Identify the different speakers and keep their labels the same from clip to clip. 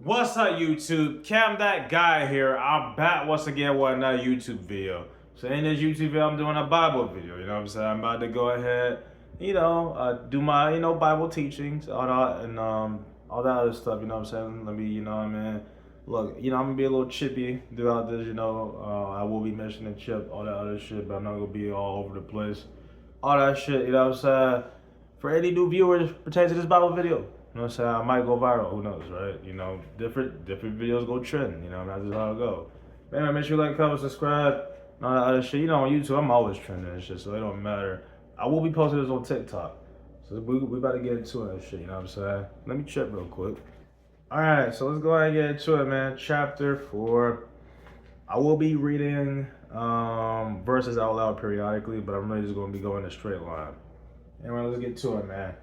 Speaker 1: What's up, YouTube? Cam that guy here. I'm back once again with another YouTube video. So in this YouTube video, I'm doing a Bible video. You know what I'm saying? I'm about to go ahead, do my, Bible teachings, all that, and all that other stuff. You know what I'm saying? Let me, look, I'm gonna be a little chippy throughout this. I will be mentioning chip, all that other shit, but I'm not gonna be all over the place. All that shit. You know what I'm saying? For any new viewers pertaining to this Bible video. You know what I'm saying? I might go viral. Who knows, right? Different videos go trend. That's just how it go. Man, make sure you like, comment, subscribe, and all that other shit. On YouTube, I'm always trending and shit, so it don't matter. I will be posting this on TikTok. So we about to get into it and shit, you know what I'm saying? Let me check real quick. Alright, so let's go ahead and get into it, man. Chapter 4. I will be reading verses out loud periodically, but I'm really just going to be going a straight line. Anyway, let's get to it, man.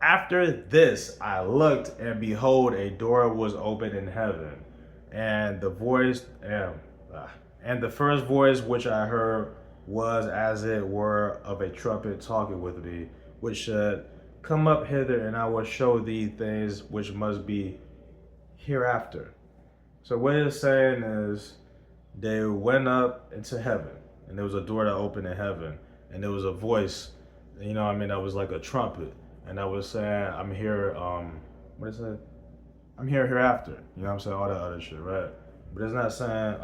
Speaker 1: After this, I looked, and behold, a door was opened in heaven, and the first voice which I heard was as it were of a trumpet talking with me, which said, "Come up hither, and I will show thee things which must be hereafter." So what it's saying is, they went up into heaven, and there was a door that opened in heaven, and there was a voice, that was like a trumpet. And I was saying, I'm here, what is it? I'm here hereafter. You know what I'm saying? All that other shit, right? But it's not saying,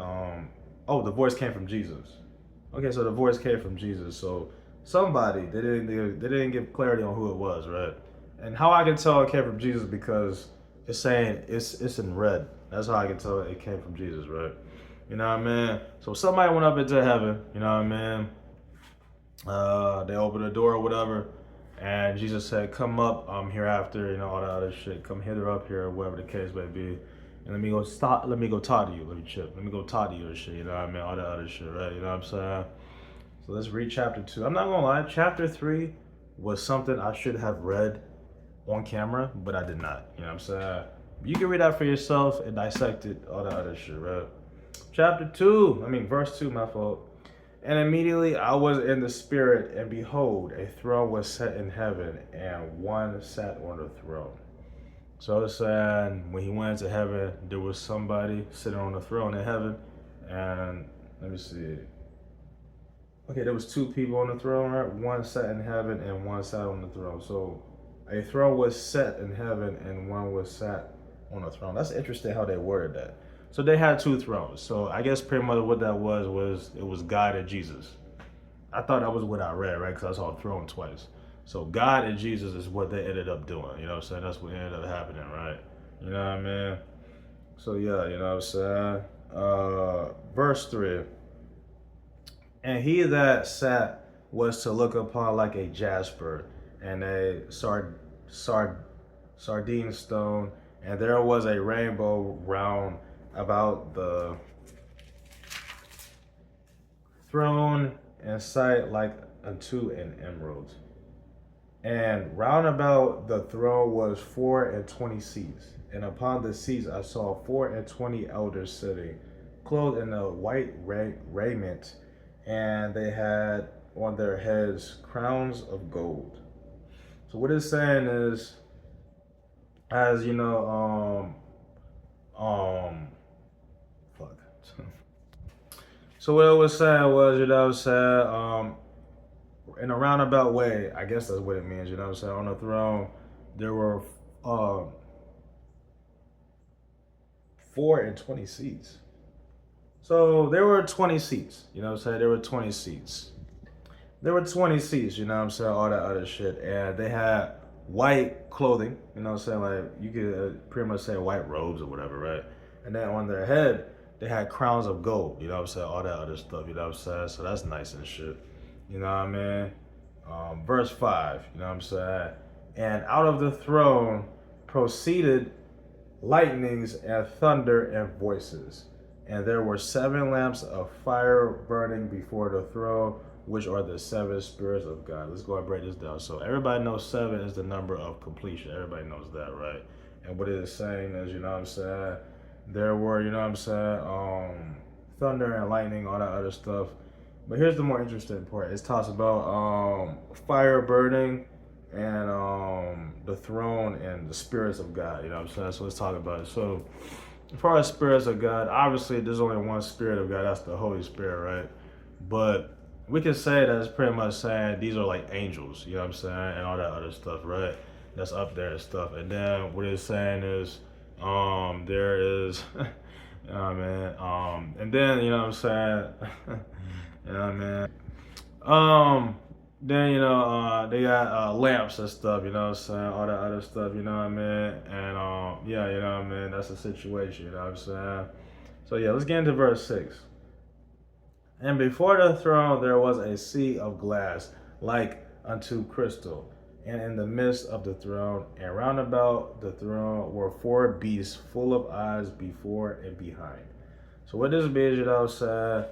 Speaker 1: the voice came from Jesus. Okay, so the voice came from Jesus. So somebody, they didn't give clarity on who it was, right? And how I can tell it came from Jesus because it's saying it's in red. That's how I can tell it came from Jesus, right? You know what I mean? So somebody went up into heaven, you know what I mean? They opened the door or whatever. And Jesus said, "Come up hereafter, all that other shit. Come hither up here, whatever the case may be. And let me go talk to you. Let me go talk to you and shit, you know what I mean? All that other shit, right? You know what I'm saying? So let's read chapter 2. I'm not gonna lie, chapter 3 was something I should have read on camera, but I did not. You know what I'm saying? You can read that for yourself and dissect it, all that other shit, right? Verse 2, my fault. And immediately I was in the spirit, and behold, a throne was set in heaven, and one sat on the throne. So it's saying when he went into heaven, there was somebody sitting on the throne in heaven, and let me see. Okay, there was two people on the throne, right? One sat in heaven, and one sat on the throne. So a throne was set in heaven, and one was sat on the throne. That's interesting how they worded that. So they had two thrones. So I guess pretty much what that was it was God and Jesus. I thought that was what I read, right? Because I saw throne twice. So God and Jesus is what they ended up doing. You know what I'm saying? That's what ended up happening, right? You know what I mean? So yeah, you know what I'm saying? Verse 3. And he that sat was to look upon like a jasper and a sardine stone, and there was a rainbow round about the throne in sight like unto an emerald. And round about the throne was 24 seats, and upon the seats I saw 24 elders sitting, clothed in a white raiment, and they had on their heads crowns of gold. So what it's saying is, as you know, fuck. So what it was saying was, in a roundabout way, I guess that's what it means, you know what I'm saying? On the throne, there were 24 seats. So there were 20 seats, you know what I'm saying? There were 20 seats. There were 20 seats, you know what I'm saying? All that other shit. And they had white clothing, you know what I'm saying? Like, you could pretty much say white robes or whatever, right? And then on their head, they had crowns of gold, you know what I'm saying? All that other stuff, you know what I'm saying? So that's nice and shit, you know what I mean? Verse 5, you know what I'm saying? And out of the throne proceeded lightnings and thunder and voices. And there were 7 lamps of fire burning before the throne, which are the 7 spirits of God. Let's go and break this down. So everybody knows 7 is the number of completion. Everybody knows that, right? And what it is saying is, you know what I'm saying? There were, you know what I'm saying, thunder and lightning, all that other stuff. But here's the more interesting part. It talks about fire burning and the throne and the spirits of God. You know what I'm saying? So let's talk about it. So as far as spirits of God, obviously there's only one spirit of God, that's the Holy Spirit, right? But we can say that it's pretty much saying these are like angels, you know what I'm saying, and all that other stuff, right? That's up there and stuff. And then what it's saying is there is you know what I mean? And then you know what I'm saying? You know what I mean? Then they got lamps and stuff, you know what I'm saying, all that other stuff, you know what I mean, and yeah, you know what I mean, that's the situation, you know what I'm saying. So yeah, let's get into verse 6. And before the throne there was a sea of glass, like unto crystal, and in the midst of the throne and round about the throne were four beasts full of eyes before and behind. So what this means, you know what I'm saying,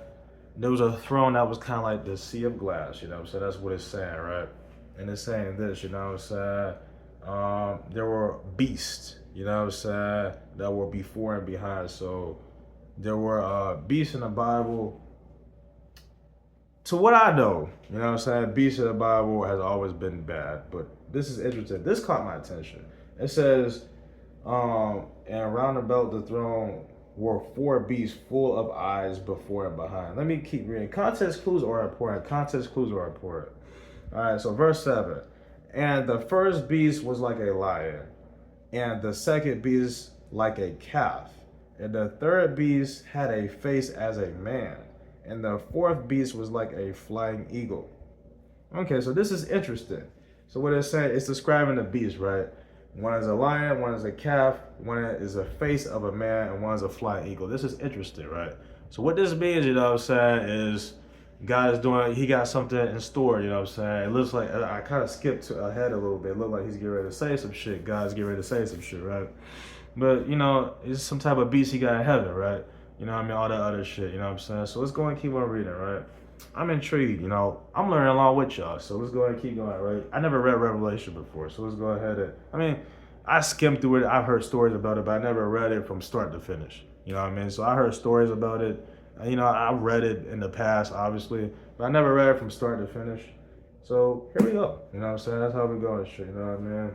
Speaker 1: there was a throne that was kind of like the sea of glass, you know what I'm saying? That's what it's saying, right? And it's saying this, you know what I'm saying? There were beasts, you know what I'm saying, that were before and behind. So there were beasts in the Bible. To what I know, you know what I'm saying, beasts in the Bible has always been bad. But this is interesting. This caught my attention. It says, and round about the throne were four beasts full of eyes before and behind. Let me keep reading. Context clues are important. Context clues are important. All right, so verse 7. And the first beast was like a lion, and the second beast like a calf, and the third beast had a face as a man, and the fourth beast was like a flying eagle. Okay, so this is interesting. So what it's saying, it's describing the beast, right? One is a lion, one is a calf, one is a face of a man, and one is a flying eagle. This is interesting, right? So what this means, you know what I'm saying, is God is doing, he got something in store, you know what I'm saying? It looks like, I kind of skipped ahead a little bit. It looked like he's getting ready to say some shit. God's getting ready to say some shit, right? But, you know, it's some type of beast he got in heaven, right? You know what I mean? All that other shit, you know what I'm saying? So let's go and keep on reading, right? I'm intrigued, you know. I'm learning along with y'all, so let's go ahead and keep going, right? I never read Revelation before, so let's go ahead and, I mean, I skimmed through it. I've heard stories about it, but I never read it from start to finish. You know what I mean? So I heard stories about it. You know, I read it in the past, obviously, but I never read it from start to finish. So here we go. You know what I'm saying? That's how we go and shit, you know what I mean?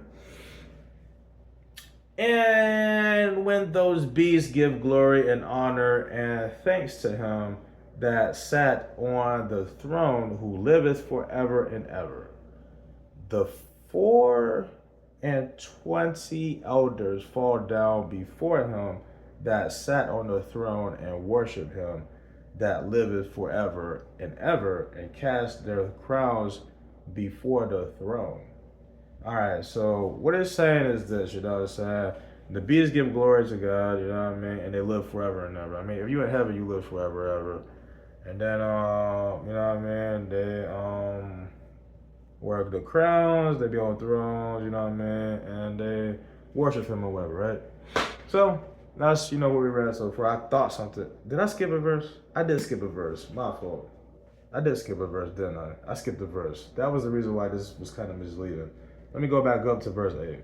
Speaker 1: And when those beasts give glory and honor and thanks to him that sat on the throne, who liveth forever and ever, the 24 elders fall down before him that sat on the throne and worship him that liveth forever and ever, and cast their crowns before the throne. All right, so what it's saying is this, you know what I'm saying? The beasts give glory to God, you know what I mean? And they live forever and ever. I mean, if you're in heaven, you live forever and ever. And then, you know what I mean? They wear the crowns, they be on thrones, you know what I mean? And they worship him or whatever, right? So that's, you know, what we read so far. I thought something. Did I skip a verse? I did skip a verse. My fault. I did skip a verse, didn't I? I skipped a verse. That was the reason why this was kind of misleading. Let me go back up to verse 8.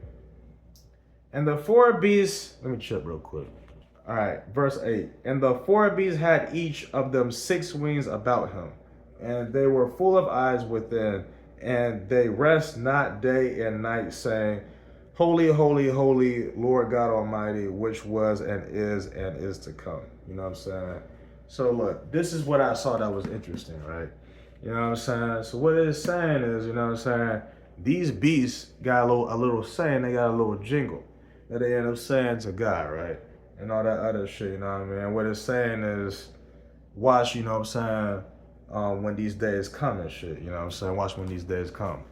Speaker 1: And the four beasts, let me check real quick. All right, verse 8. And the four beasts had each of them 6 wings about him, and they were full of eyes within, and they rest not day and night, saying, Holy, holy, holy, Lord God Almighty, which was and is to come. You know what I'm saying? So look, this is what I saw that was interesting, right? You know what I'm saying? So what it's saying is, you know what I'm saying, these beasts got a little saying, they got a little jingle that they end up saying to God, right? And all that other shit, you know what I mean? And what it's saying is, watch, you know what I'm saying, when these days come and shit, you know what I'm saying? Watch when these days come.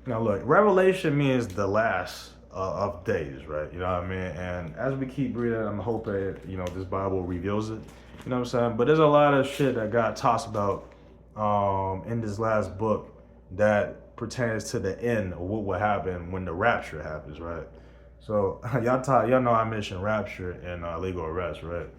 Speaker 1: Now look, Revelation means the last of days, right? You know what I mean? And as we keep reading, I'm hoping, you know, this Bible reveals it, you know what I'm saying? But there's a lot of shit that God talks about in this last book that pertains to the end of what will happen when the rapture happens, right? So y'all know I mentioned rapture in legal arrest, right?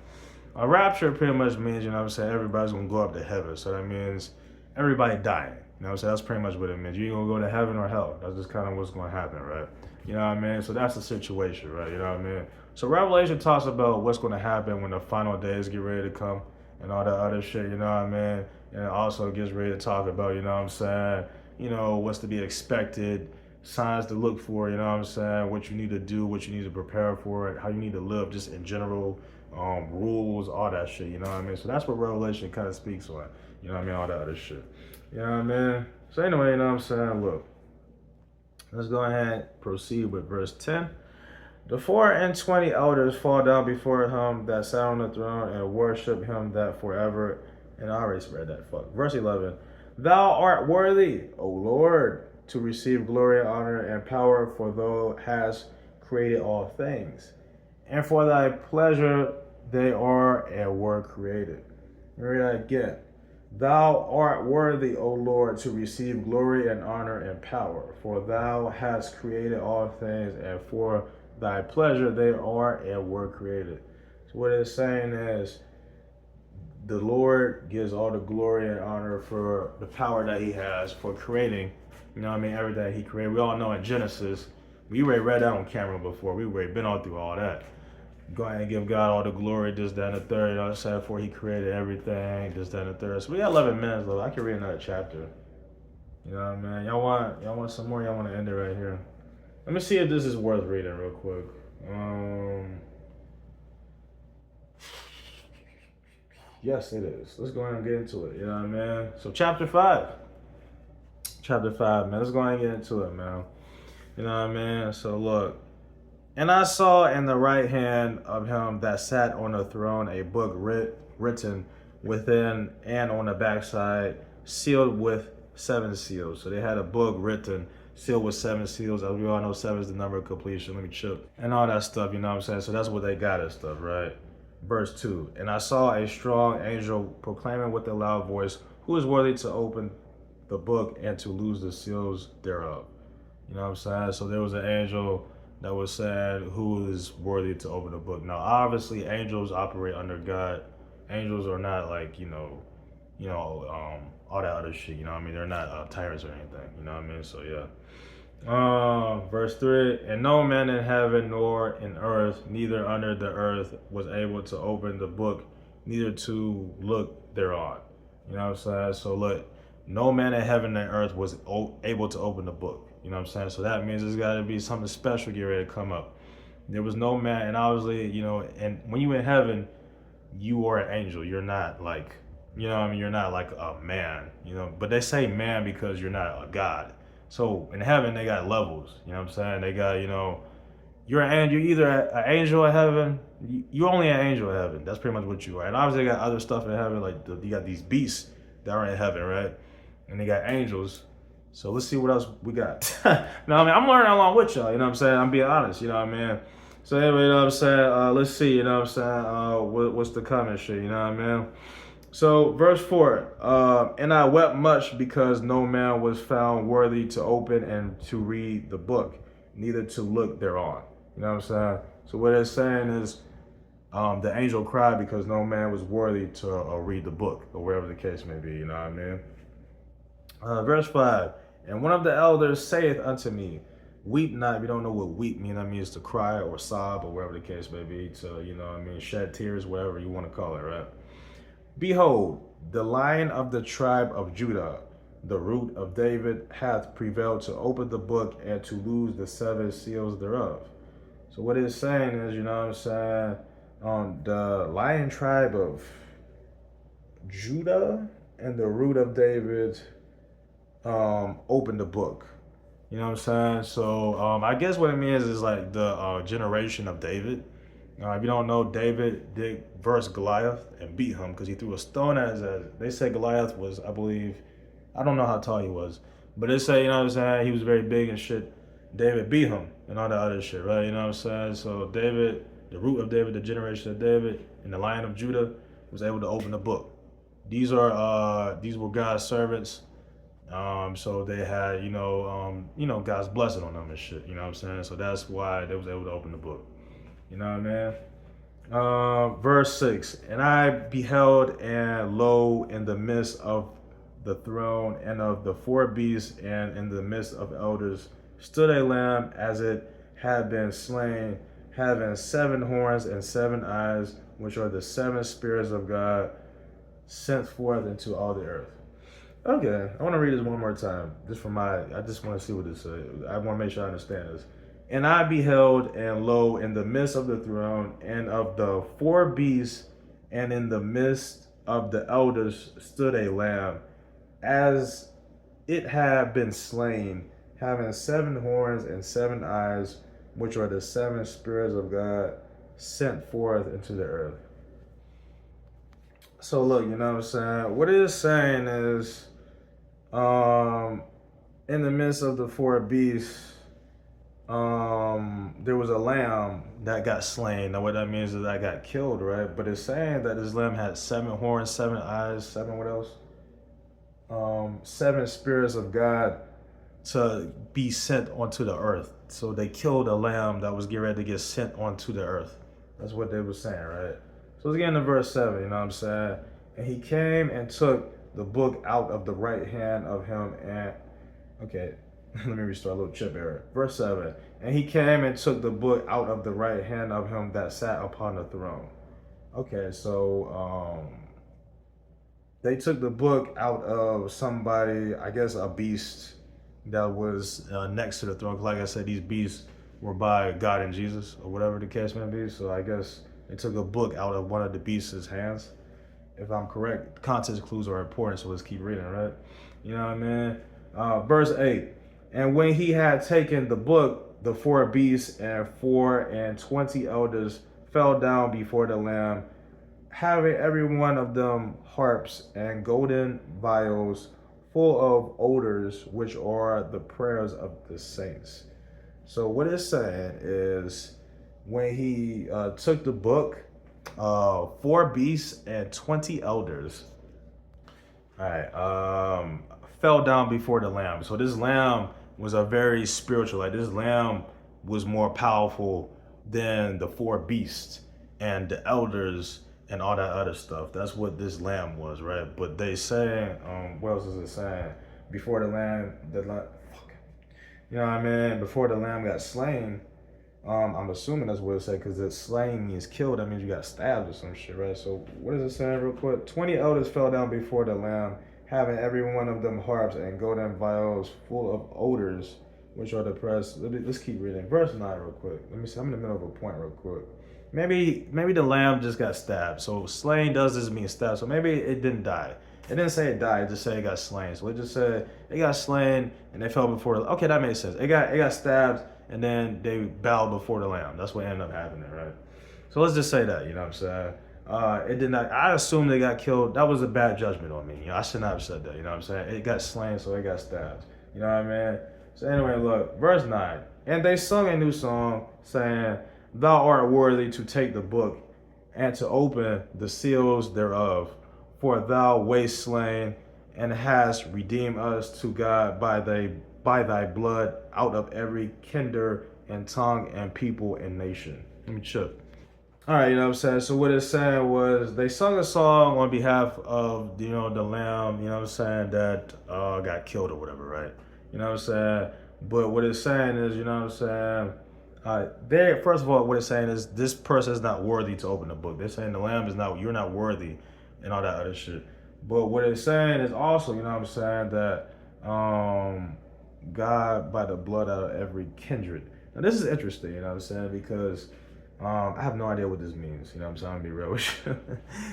Speaker 1: A rapture pretty much means, you know what I'm saying, everybody's gonna go up to heaven. So that means everybody dying. You know what I'm saying? That's pretty much what it means. You're gonna go to heaven or hell. That's just kind of what's gonna happen, right? You know what I mean? So that's the situation, right? You know what I mean? So Revelation talks about what's gonna happen when the final days get ready to come and all that other shit, you know what I mean? And it also gets ready to talk about, you know what I'm saying, you know, what's to be expected. signs to look for, you know what I'm saying, what you need to do, what you need to prepare for it, how you need to live just in general, rules, all that shit, you know what I mean? So that's what Revelation kind of speaks on, you know what I mean, all that other shit. You know what I mean? So anyway, you know what I'm saying, look, let's go ahead and proceed with verse 10. The 24 elders fall down before him that sat on the throne and worship him that forever. And I already read that. Fuck. Verse 11. Thou art worthy, O Lord, to receive glory, honor, and power, for thou hast created all things. And for thy pleasure they are and were created. Read that again. Thou art worthy, O Lord, to receive glory and honor and power, for thou hast created all things, and for thy pleasure they are and were created. So what it's saying is the Lord gives all the glory and honor for the power that he has for creating, you know what I mean, everything he created. We all know in Genesis, we already read that on camera before. We already been all through all that. Go ahead and give God all the glory, this, that, and the third. You know what I'm saying? For he created everything, this, that, and the third. So we got 11 minutes, though. I can read another chapter. You know what I mean? Y'all want some more? Y'all want to end it right here? Let me see if this is worth reading real quick. Yes, it is. Let's go ahead and get into it. You know what I mean? So chapter 5. Chapter 5, man. Let's go ahead and get into it, man. You know what I mean? So look. And I saw in the right hand of him that sat on the throne a book written within and on the backside, sealed with 7 seals. So they had a book written, sealed with 7 seals. As we all know, 7 is the number of completion. Let me chip. And all that stuff, you know what I'm saying? So that's what they got and stuff, right? Verse 2. And I saw a strong angel proclaiming with a loud voice, who is worthy to open the book and to loose the seals thereof? You know what I'm saying? So there was an angel that was saying who is worthy to open the book. Now, obviously, angels operate under God. Angels are not like, all that other shit, you know what I mean? They're not tyrants or anything, you know what I mean? So, yeah. Verse 3, and no man in heaven nor in earth, neither under the earth, was able to open the book, neither to look thereon. You know what I'm saying? So, look, no man in heaven and earth was able to open the book. You know what I'm saying? So that means there's got to be something special get ready to come up. There was no man, and obviously, and when you in heaven, you are an angel. You're not like, you know what I mean? You're not like a man, but they say man because you're not a god. So in heaven, they got levels, you know what I'm saying? They got, you're either an angel in heaven, you're only an angel in heaven. That's pretty much what you are. And obviously, they got other stuff in heaven, like you got these beasts that are in heaven, right? And they got angels. So let's see what else we got. No, I mean, I'm learning along with y'all, you know what I'm saying? I'm being honest, you know what I mean? So anyway, you know what I'm saying? Let's see, you know what I'm saying? What's the comment shit, you know what I mean? So verse 4, and I wept much because no man was found worthy to open and to read the book, neither to look thereon. You know what I'm saying? So what it's saying is the angel cried because no man was worthy to read the book, or wherever the case may be, you know what I mean? Verse 5, and one of the elders saith unto me, weep not. If you don't know what weep mean, that means to cry or sob or whatever the case may be, to, shed tears, whatever you want to call it, right? Behold, the Lion of the tribe of Judah, the root of David, hath prevailed to open the book and to loose the 7 seals thereof. So what it's saying is, you know what I'm saying, the Lion tribe of Judah and the root of David opened the book. You know what I'm saying? So I guess what it means is like the generation of David. If you don't know, David did verse Goliath and beat him because he threw a stone at his head. They say Goliath was, I believe, I don't know how tall he was, but they say, you know what I'm saying, he was very big and shit. David beat him and all that other shit, right? You know what I'm saying? So David, the root of David, the generation of David, and the Lion of Judah was able to open the book. These were God's servants. So they had, God's blessing on them and shit, you know what I'm saying? So that's why they was able to open the book. You know what I mean? Verse 6, and I beheld, and lo, in the midst of the throne and of the 4 beasts and in the midst of elders stood a lamb as it had been slain, having 7 horns and 7 eyes, which are the 7 spirits of God sent forth into all the earth. Okay, I want to read this one more time, just for my. I just want to see what this says. I want to make sure I understand this. And I beheld, and lo, in the midst of the throne, and of the four beasts, and in the midst of the elders, stood a lamb, as it had been slain, having 7 horns and 7 eyes, which are the 7 spirits of God sent forth into the earth. So look, you know what I'm saying? What it is saying is, um, in the midst of the four beasts, there was a lamb that got slain. Now what that means is that got killed, right? But it's saying that this lamb had 7 horns, 7 eyes, seven what else? 7 spirits of God to be sent onto the earth. So they killed a lamb that was getting ready to get sent onto the earth. That's what they were saying, right? So let's get into verse 7, you know what I'm saying? And he came and took the book out of the right hand of him and, okay, let me restart a little chip error. Verse 7, and he came and took the book out of the right hand of him that sat upon the throne. Okay, so they took the book out of somebody, I guess a beast that was next to the throne. Like I said, these beasts were by God and Jesus, or whatever the case may be. So I guess they took a book out of one of the beasts' hands. If I'm correct, context clues are important, so let's keep reading, right? You know what I mean? Verse 8, and when he had taken the book, the four beasts and 24 elders fell down before the Lamb, having every one of them harps and golden vials full of odors, which are the prayers of the saints. So what it's saying is, when he took the book, 4 beasts and 20 elders, all right, fell down before the Lamb. So this Lamb was a very spiritual. Like this Lamb was more powerful than the 4 beasts and the elders and all that other stuff. That's what this lamb was, right? But they say, what else is it saying? Before the lamb, you know what I mean? Before the lamb got slain, I'm assuming that's what it said, because it's slain means killed. That means you got stabbed or some shit, right? So what is it saying real quick? 20 elders fell down before the lamb, having every one of them harps and golden vials full of odors, which are the press. Let's keep reading. Verse 9 real quick. Let me see. I'm in the middle of a point real quick. Maybe the lamb just got stabbed. So slain does mean stabbed. So maybe it didn't die. It didn't say it died. It just said it got slain. So it just said it got slain and they fell before. Okay, that makes sense. It got stabbed and then they bowed before the lamb. That's what ended up happening, right? So let's just say that. You know what I'm saying? It did not. I assumed they got killed. That was a bad judgment on me. You know, I should not have said that. You know what I'm saying? It got slain, so it got stabbed. You know what I mean? So anyway, look, verse 9. And they sung a new song, saying, Thou art worthy to take the book and to open the seals thereof. For thou wast slain and hast redeemed us to God by thy blood out of every kindred and tongue and people and nation. Let me check. All right, you know what I'm saying? So what it's saying was they sung a song on behalf of, you know, the lamb, you know what I'm saying, that got killed or whatever, right? You know what I'm saying? But what it's saying is, you know what I'm saying? First of all, what it's saying is this person is not worthy to open the book. They're saying the lamb is not, you're not worthy and all that other shit. But what it's saying is also, you know what I'm saying, that God by the blood out of every kindred. Now this is interesting, you know what I'm saying, because I have no idea what this means, you know what I'm saying, I'm gonna be real with you.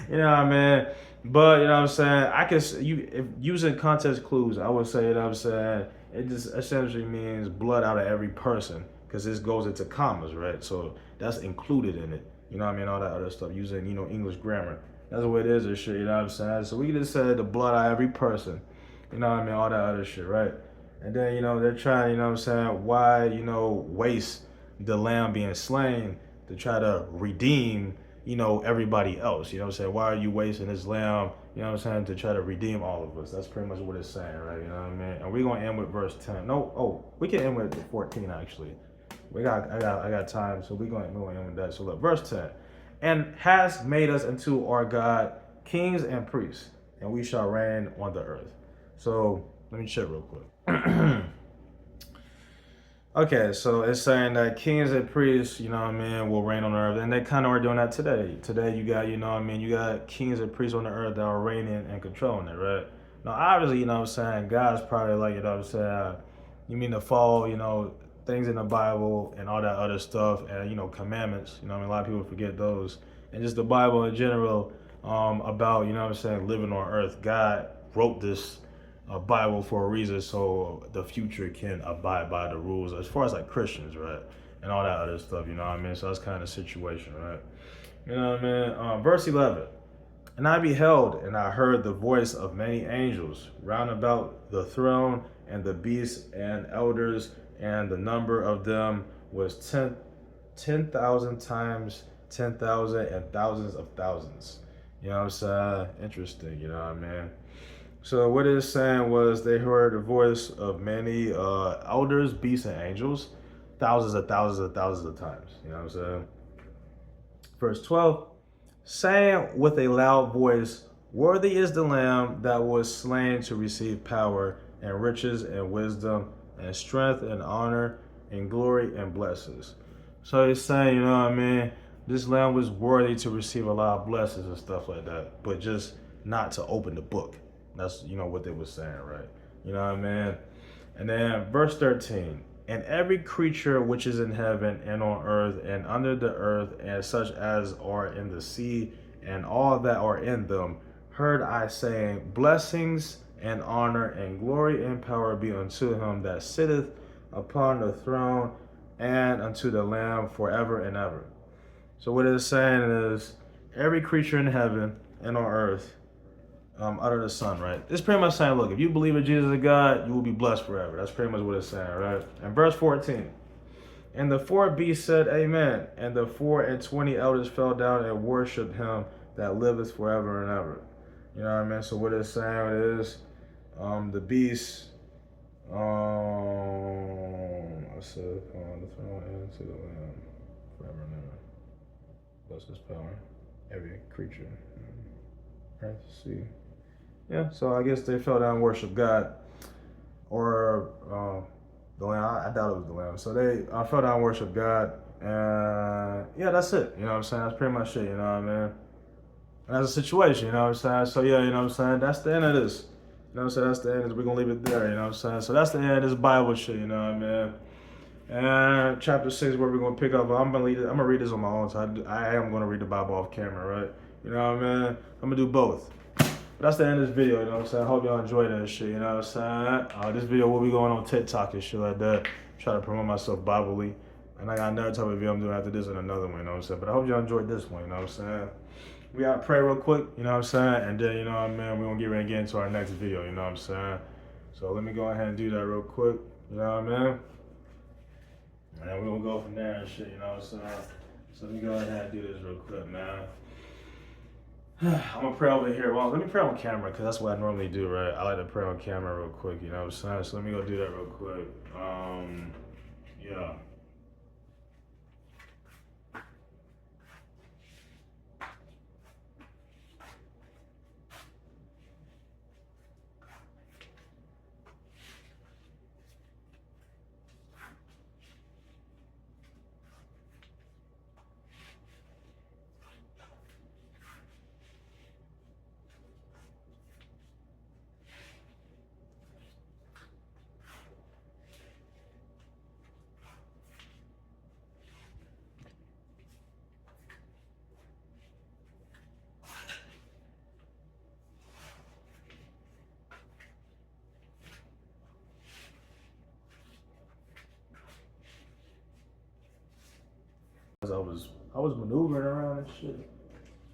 Speaker 1: You know what I mean? But, you know what I'm saying, if using context clues, I would say, you know what I'm saying, it just essentially means blood out of every person, because this goes into commas, right? So that's included in it. You know what I mean? All that other stuff, using, you know, English grammar. That's what it is and shit, you know what I'm saying? So we just said the blood out of every person. You know what I mean? All that other shit, right? And then, you know, they're trying, you know what I'm saying, why, you know, waste the lamb being slain to try to redeem, you know, everybody else. You know what I'm saying? Why are you wasting this lamb, you know what I'm saying, to try to redeem all of us? That's pretty much what it's saying, right? You know what I mean? And we're going to end with verse 10. We can end with 14, actually. I got time, so we're going to end with that. So look, verse 10. And has made us into our God kings and priests, and we shall reign on the earth. So let me check real quick. Okay, so it's saying that kings and priests, you know what I mean, will reign on the earth. And they kind of are doing that today. Today you got, you know what I mean, you got kings and priests on the earth that are reigning and controlling it, right? Now, obviously, you know what I'm saying, God's probably like, you know what I'm saying, you mean to follow, you know, things in the Bible and all that other stuff and, you know, commandments. You know what I mean? A lot of people forget those. And just the Bible in general about, you know what I'm saying, living on earth. God wrote this Bible for a reason so the future can abide by the rules as far as like Christians, right? And all that other stuff, you know what I mean? So that's kind of the situation, right? You know what I mean? Verse 11. And I beheld, and I heard the voice of many angels round about the throne, and the beasts and elders, and the number of them was 10,000 times 10,000 and thousands of thousands. You know what I'm saying? Interesting, you know what I mean? So what it's saying was they heard the voice of many elders, beasts, and angels, thousands of thousands of thousands of times. You know what I'm saying? Verse 12, saying with a loud voice, worthy is the Lamb that was slain to receive power and riches and wisdom and strength and honor and glory and blessings. So he's saying, you know what I mean? This Lamb was worthy to receive a lot of blessings and stuff like that, but just not to open the book. That's, you know, what they were saying, right? You know what I mean? And then verse 13, and every creature which is in heaven and on earth and under the earth and such as are in the sea and all that are in them, heard I saying, blessings and honor and glory and power be unto him that sitteth upon the throne and unto the Lamb forever and ever. So what it's saying is every creature in heaven and on earth under the sun, right? It's pretty much saying, look, if you believe in Jesus as God, you will be blessed forever. That's pretty much what it's saying, right? And verse 14, and the four beasts said, amen. And the 24 elders fell down and worshiped him that liveth forever and ever. You know what I mean? So what it's saying is the beasts, I said, on the throne and to the Lamb forever and ever. Bless his power, every creature, earth, sea. Yeah, so I guess they fell down and worshiped God, or the Lamb. I doubt it was the Lamb. So they fell down and worshiped God, and yeah, that's it. You know what I'm saying? That's pretty much it. You know what I mean? And that's a situation. You know what I'm saying? So yeah, you know what I'm saying? That's the end of this. You know what I'm saying? That's the end. We're gonna leave it there. You know what I'm saying? So that's the end of this Bible shit. You know what I mean? And chapter 6, where we're gonna pick up. I'm gonna read this on my own. So I am gonna read the Bible off camera, right? You know what I mean? I'm gonna do both. But that's the end of this video, you know what I'm saying? I hope y'all enjoyed that shit, you know what I'm saying? This video will be going on TikTok and shit like that. Try to promote myself Biblically. And I got another type of video I'm doing after this and another one, you know what I'm saying? But I hope y'all enjoyed this one, you know what I'm saying? We gotta pray real quick, you know what I'm saying? And then, you know what I mean, we're gonna get ready to get into our next video, you know what I'm saying? So let me go ahead and do that real quick, you know what I mean? And then we're gonna go from there and shit, you know what I'm saying? So let me go ahead and do this real quick, man. I'm gonna pray over here. Well, let me pray on camera because that's what I normally do, right? I like to pray on camera real quick, you know what I'm saying? So let me go do that real quick. Yeah. I was maneuvering around and shit.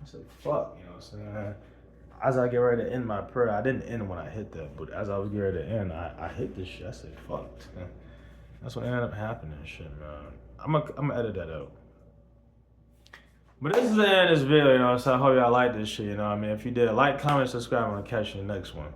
Speaker 1: I said, fuck, you know what I'm saying? As I get ready to end my prayer, I didn't end when I hit that, but as I was getting ready to end, I hit this shit. I said, fuck. That's what ended up happening and shit, man. I'm gonna edit that out. But this is the end of this video, you know what I'm saying? I hope y'all like this shit, you know what I mean? If you did, like, comment, subscribe, and I'll catch you in the next one.